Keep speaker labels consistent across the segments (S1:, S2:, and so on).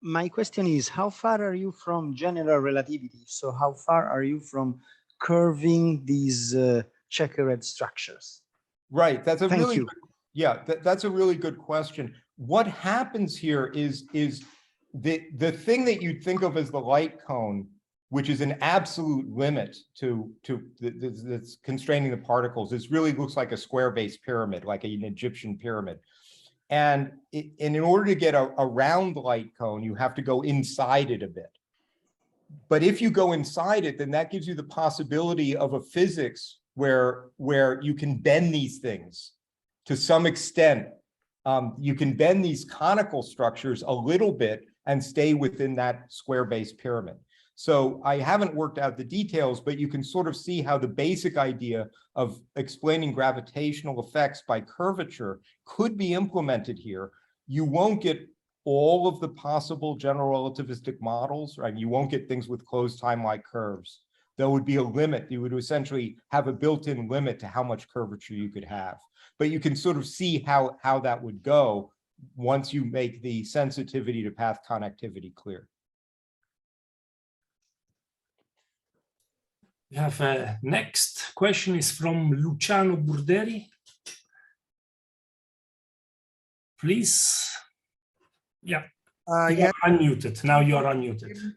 S1: My question is, how far are you from general relativity? So how far are you from curving these checkered structures?
S2: Right. That's a
S1: Thank
S2: really
S1: you.
S2: good, yeah, that's a really good question. What happens here is the thing that you'd think of as the light cone, which is an absolute limit that's constraining the particles. It really looks like a square-based pyramid, like an Egyptian pyramid. And in order to get a round light cone, you have to go inside it a bit. But if you go inside it, then that gives you the possibility of a physics where you can bend these things to some extent. You can bend these conical structures a little bit and stay within that square-based pyramid. So I haven't worked out the details, but you can sort of see how the basic idea of explaining gravitational effects by curvature could be implemented here. You won't get all of the possible general relativistic models, right? You won't get things with closed time-like curves. There would be a limit. You would essentially have a built-in limit to how much curvature you could have. But you can sort of see how that would go once you make the sensitivity to path connectivity clear.
S3: We have a next question is from Luciano Burderi. Please. Yeah. You are unmuted. Now you are unmuted.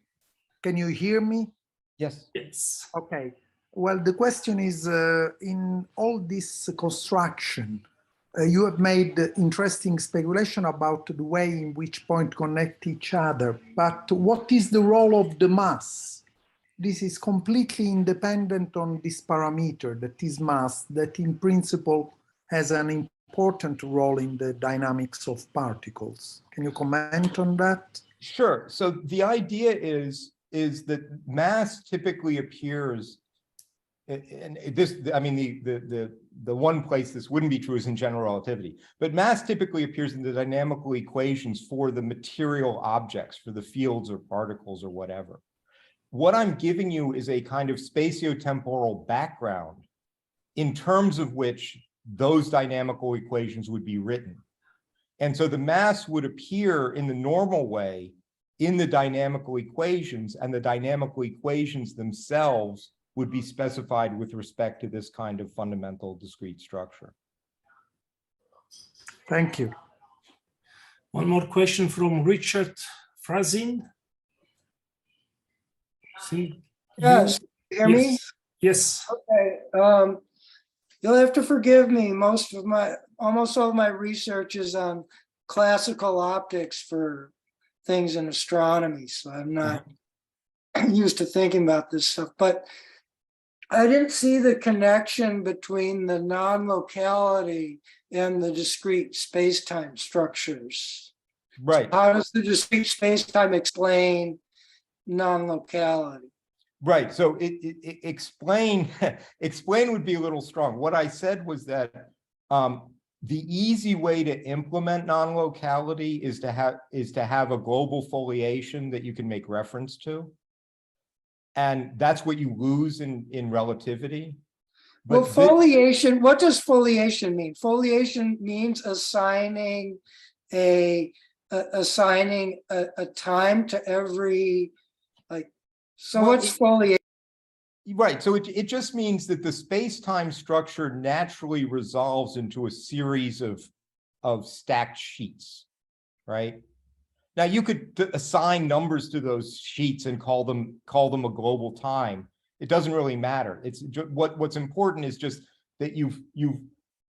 S4: Can you hear me?
S2: Yes.
S3: Yes.
S4: Okay. Well, the question is, in all this construction, you have made interesting speculation about the way in which points connect each other, but what is the role of the mass? This is completely independent on this parameter, that is mass, that in principle has an important role in the dynamics of particles. Can you comment on that?
S2: Sure. So the idea is that mass typically appears, and this, I mean, the one place this wouldn't be true is in general relativity, but mass typically appears in the dynamical equations for the material objects, for the fields or particles or whatever. What I'm giving you is a kind of spatiotemporal background in terms of which those dynamical equations would be written. And so the mass would appear in the normal way in the dynamical equations, and the dynamical equations themselves would be specified with respect to this kind of fundamental discrete structure.
S4: Thank you.
S3: One more question from Richard Frazin. See?
S5: Yes, you hear me?
S3: Yes.
S5: Okay. You'll have to forgive me. Almost all of my research is on classical optics for things in astronomy, so I'm not used to thinking about this stuff. But I didn't see the connection between the non-locality and the discrete space-time structures.
S2: Right.
S5: So how does the discrete space-time explain non-locality?
S2: Right. So explain would be a little strong. What I said was that the easy way to implement non-locality is to have a global foliation that you can make reference to. And that's what you lose in relativity. But
S5: well, foliation, what does foliation mean? Foliation means assigning a time to every, like, so well, what's foliation?
S2: Right, so it just means that the space-time structure naturally resolves into a series of stacked sheets, right? Now you could assign numbers to those sheets and call them a global time. It doesn't really matter. It's what's important is just that you've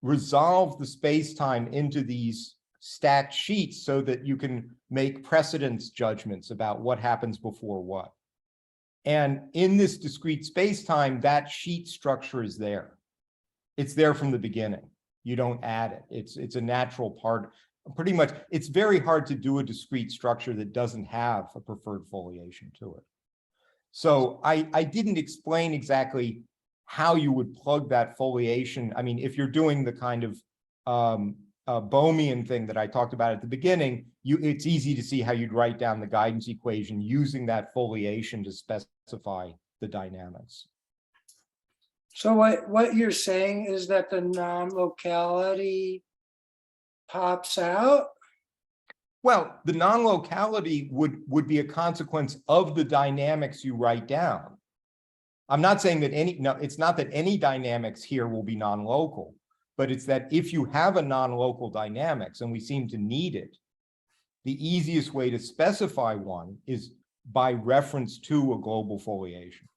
S2: resolved the space-time into these stacked sheets so that you can make precedence judgments about what happens before what. And in this discrete space-time, that sheet structure is there. It's there from the beginning. You don't add it. It's a natural part. Pretty much, it's very hard to do a discrete structure that doesn't have a preferred foliation to it. So I didn't explain exactly how you would plug that foliation. I mean, if you're doing the kind of Bohmian thing that I talked about at the beginning, it's easy to see how you'd write down the guidance equation using that foliation to specify the dynamics.
S5: So what you're saying is that the non-locality pops out?
S2: Well, the non-locality would be a consequence of the dynamics you write down. I'm not saying that it's not that any dynamics here will be non-local, but it's that if you have a non-local dynamics, and we seem to need it, the easiest way to specify one is by reference to a global foliation.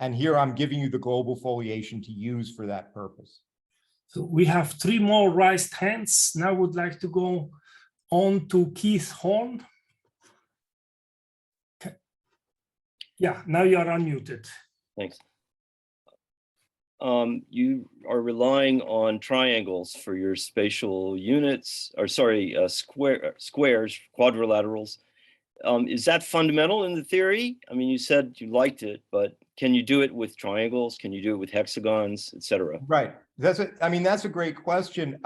S2: And here I'm giving you the global foliation to use for that purpose.
S3: So we have 3 more raised hands. Now I would like to go on to Keith Horn. Okay. Yeah, now you are unmuted.
S6: Thanks. You are relying on triangles for your spatial units, or sorry, squares, quadrilaterals. Is that fundamental in the theory? I mean, you said you liked it, but can you do it with triangles? Can you do it with hexagons, etc.?
S2: Right. That's a great question.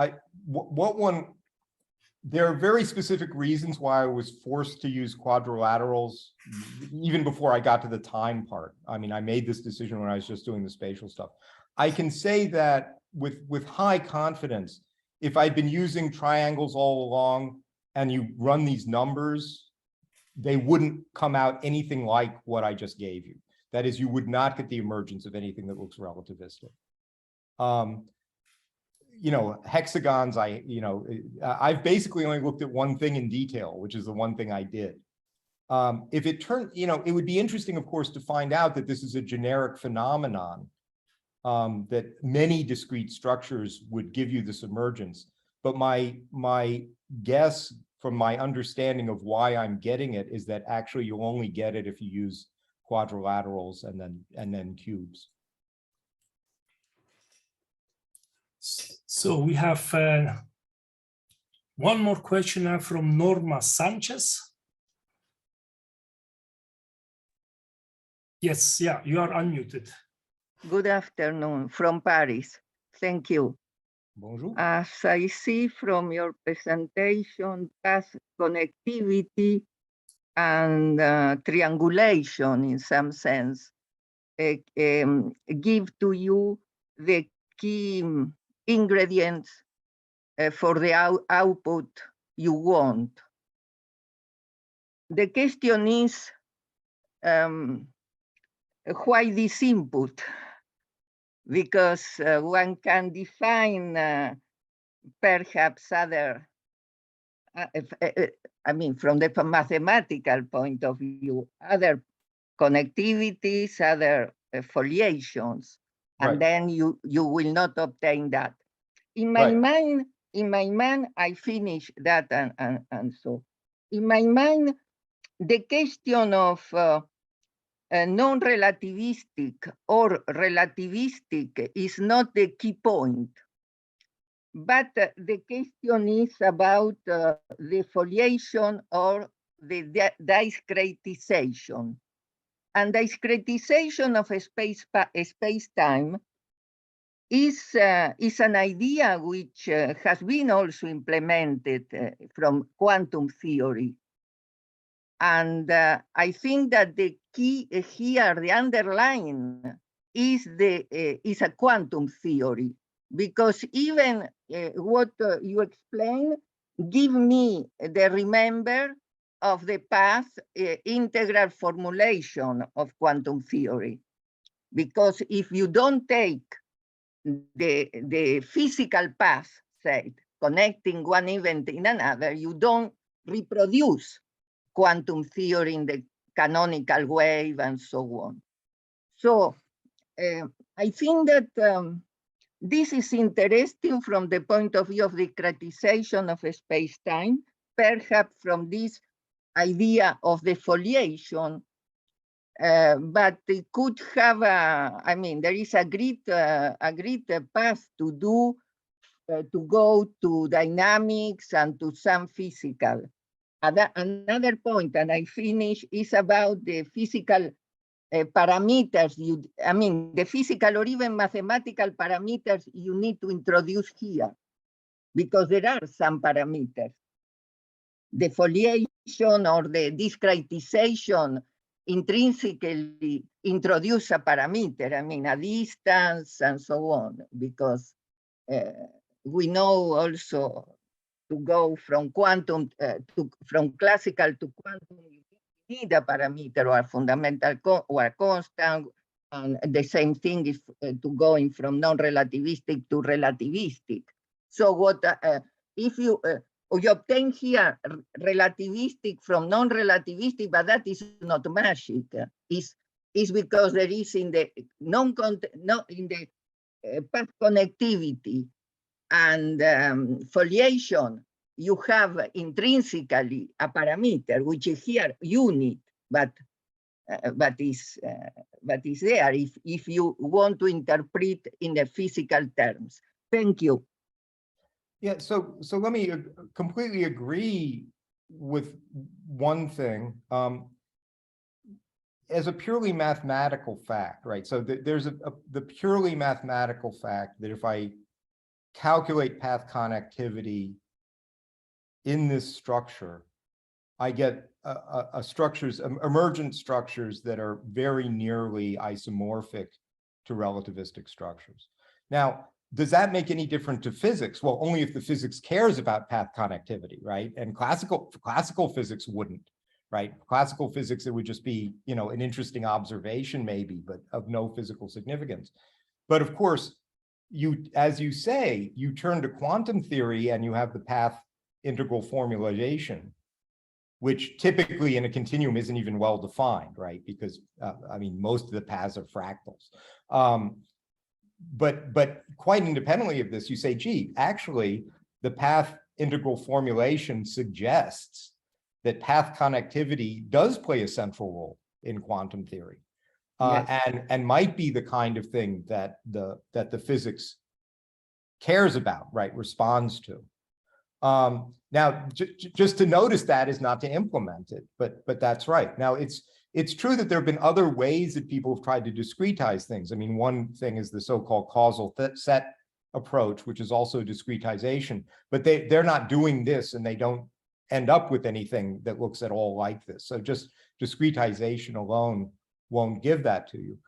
S2: There are very specific reasons why I was forced to use quadrilaterals even before I got to the time part. I mean, I made this decision when I was just doing the spatial stuff. I can say that with high confidence, if I'd been using triangles all along and you run these numbers, they wouldn't come out anything like what I just gave you. That is, you would not get the emergence of anything that looks relativistic. You know, hexagons, I've basically only looked at one thing in detail, which is the one thing I did. If it turned, it would be interesting, of course, to find out that this is a generic phenomenon, that many discrete structures would give you this emergence. But my guess from my understanding of why I'm getting it is that actually you'll only get it if you use quadrilaterals and then cubes.
S3: So we have one more question now from Norma Sanchez. Yes, yeah, you are unmuted.
S7: Good afternoon from Paris. Thank you.
S2: Bonjour.
S7: As I see from your presentation, path connectivity and triangulation in some sense give to you the key ingredients for the output you want. The question is, why this input? Because one can define perhaps other, I mean, from the mathematical point of view, other connectivities, other foliations, and then you will not obtain that. In my mind, I finish that and so. In my mind, the question of non-relativistic or relativistic is not the key point, but the question is about the foliation or the discretization. And discretization of a space-time is an idea which has been also implemented from quantum theory. And I think that the key here, the underline, is a quantum theory, because even what you explain give me the remember of the path integral formulation of quantum theory. Because if you don't take the physical path, say, connecting one event in another, you don't reproduce quantum theory in the canonical wave and so on. So I think that this is interesting from the point of view of the discretization of a space-time, perhaps from this idea of the foliation, but it could have I mean, there is a great path to do, to go to dynamics and to some physical. Another point, and I finish, is about the physical parameters, the physical or even mathematical parameters you need to introduce here, because there are some parameters. The foliation or the discretization intrinsically introduce a parameter, a distance and so on, because we know also to go from quantum from classical to quantum, you need a parameter or a fundamental or a constant. And the same thing is to going from non-relativistic to relativistic. So what if you obtain here relativistic from non-relativistic, but that is not magic. Is because there is in the path connectivity and foliation, you have intrinsically a parameter which is here unit, but is there if you want to interpret in the physical terms. Thank you.
S2: Yeah, so let me completely agree with one thing. As a purely mathematical fact, right? So there's the purely mathematical fact that if I calculate path connectivity in this structure, I get emergent structures that are very nearly isomorphic to relativistic structures. Now, does that make any difference to physics? Well, only if the physics cares about path connectivity, right? And classical physics wouldn't, right? Classical physics, it would just be, you know, an interesting observation maybe, but of no physical significance. But of course, as you say, you turn to quantum theory and you have the path integral formulation, which typically in a continuum isn't even well defined, right? Because I mean, most of the paths are fractals. But quite independently of this, you say, gee, actually, the path integral formulation suggests that path connectivity does play a central role in quantum theory, yes. and might be the kind of thing that the physics cares about, right? Responds to. Now, just to notice that is not to implement it, but that's right. Now, it's true that there have been other ways that people have tried to discretize things. I mean, one thing is the so-called causal set approach, which is also discretization, but they're not doing this and they don't end up with anything that looks at all like this. So just discretization alone won't give that to you.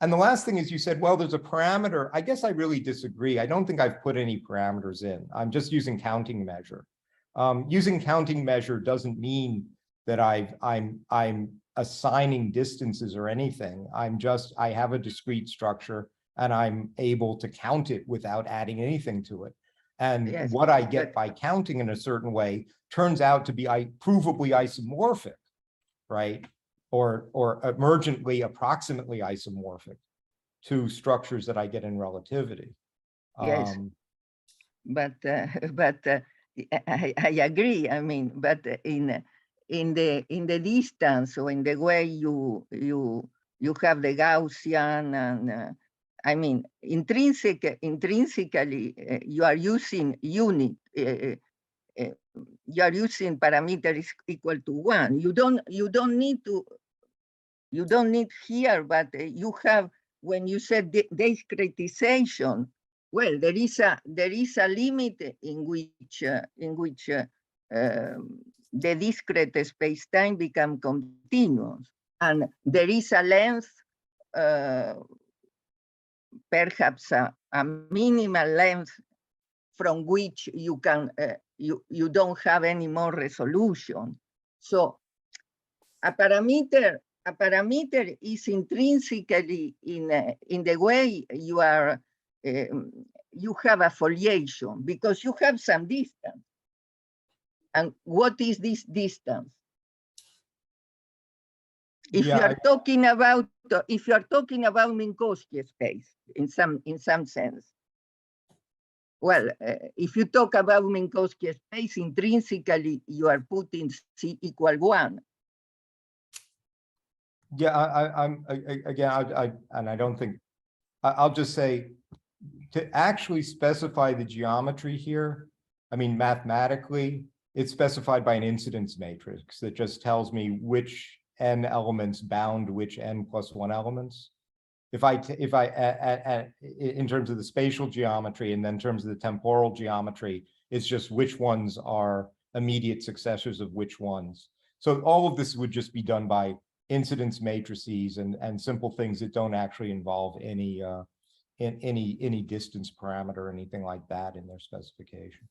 S2: And the last thing is you said, well, there's a parameter. I guess I really disagree. I don't think I've put any parameters in. I'm just using counting measure. Using counting measure doesn't mean that I'm assigning distances or anything. I have a discrete structure and I'm able to count it without adding anything to it. And yes, what I get by counting in a certain way turns out to be provably isomorphic, right? Or emergently, approximately isomorphic to structures that I get in relativity.
S7: Yes, but I agree. I mean, but in the distance or in the way you have the Gaussian and I mean intrinsically you are using unit. You are using parameters equal to 1. You don't need here, but you have, when you said discretization, well, there is a limit in which the discrete space-time become continuous, and there is a length, perhaps a minimal length from which you can you don't have any more resolution. So a parameter is intrinsically in the way you are you have a foliation because you have some distance. And what is this distance? If you are talking about Minkowski space in some sense. Well, if you talk about Minkowski space, intrinsically you are putting C equal 1.
S2: Yeah, and I don't think, I'll just say, to actually specify the geometry here, I mean, mathematically, it's specified by an incidence matrix that just tells me which n elements bound which n plus 1 elements. If I in terms of the spatial geometry and then in terms of the temporal geometry, it's just which ones are immediate successors of which ones. So all of this would just be done by incidence matrices and simple things that don't actually involve any distance parameter or anything like that in their specification.